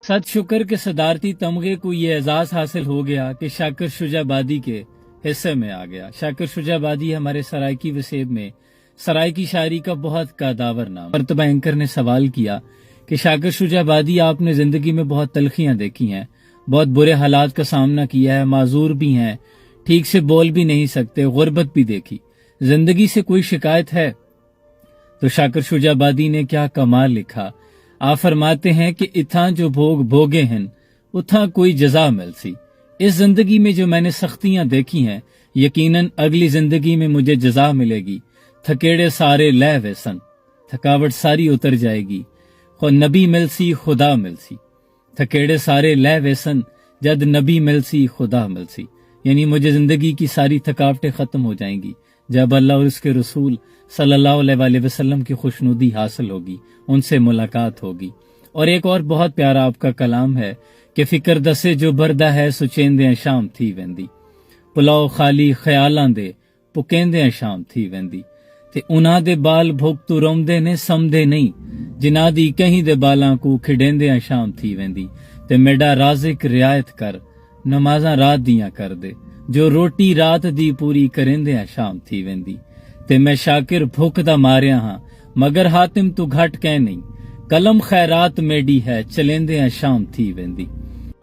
सच शुक्र के सदारती तमगे को ये एजाज हासिल हो गया कि शाकिर शुजाबादी के हिस्से में आ गया। शाकिर शुजाबादी हमारे सराइकी वसेब में सराइकी शायरी का बहुत कादावर नाम। मर्तबा एंकर ने सवाल किया कि शाकिर शुजाबादी, आपने जिंदगी में बहुत तलखियां देखी हैं, बहुत बुरे हालात का सामना किया है, माजूर भी हैं, ठीक से बोल भी नहीं सकते, गुर्बत भी देखी, जिंदगी से कोई शिकायत है? तो शाकिर शुजाबादी ने क्या कमाल लिखा। आप फरमाते हैं कि इथा जो भोग भोगे हैं उथा कोई जजा मिलसी। इस जिंदगी में जो मैंने सख्तियां देखी हैं, यकीनन अगली जिंदगी में मुझे जजा मिलेगी। थकेड़े सारे लह वेसन, थकावट सारी उतर जाएगी। खो नबी मिलसी खुदा मिलसी, थकेड़े सारे लह वेसन, जद नबी मिलसी खुदा मिलसी। यानी मुझे जिंदगी की सारी थकावटें खत्म हो जाएंगी जब अल्लाह और उसके रसूल सल्लल्लाहु अलैहि वसल्लम की खुशनुदी हासिल होगी, उनसे मुलाकात होगी। और एक और बहुत प्यारा आपका कलाम है कि फिक्र दसे जो बरदा है सुचेंदे शाम थी वेंदी, पुलाव खाली ख्यालां दे पुकेंदे शाम थी वेंदी। ते उन्हां दे बाल भुगतू रोंदे ने समदे नहीं, जिन्हां दी कहीं दे बालां को खिडेंदे शाम थी वेंदी। ते मेरा राज़िक रियायत कर नमाज़ां रात दियां कर दे, जो रोटी रात दी पूरी करेंदे शाम थी वेंदी। ते मैं शाकिर भुख दा मारिया हां, मगर हातिम तू घट कह नहीं, कलम खैरात मेडी है चलेंदे शाम थी वेंदी।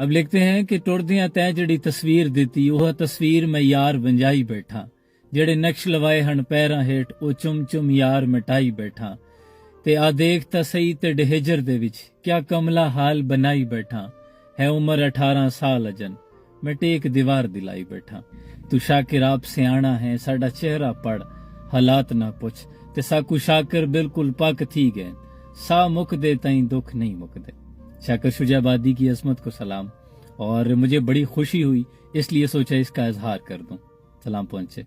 अब लिखते हैं कि टुरदियां तै जड़ी तस्वीर दिती, वह तस्वीर मैं यार वंजाई बैठा, जेड़े नक्श लवाए हन पैरां हेठ ओ चुम चुम यार मिटाई बैठा। ते आ देख ता सही ते डहेजर दे विच क्या कमला हाल बनाई बैठा, है उम्र 18 साल अजन मैं टेक दीवार दिलाई बैठा। तू शाकिर आप सियाणा है, साडा चेहरा पढ़ हालात ना पुछ। ते साकू शाकिर बिल्कुल पक थी गए, सा मुक दे तई दुख नहीं मुकदे। शाकिर शुजाबादी की अजमत को सलाम। और मुझे बड़ी खुशी हुई, इसलिए सोचा इसका इजहार कर दूं। सलाम पहुंचे।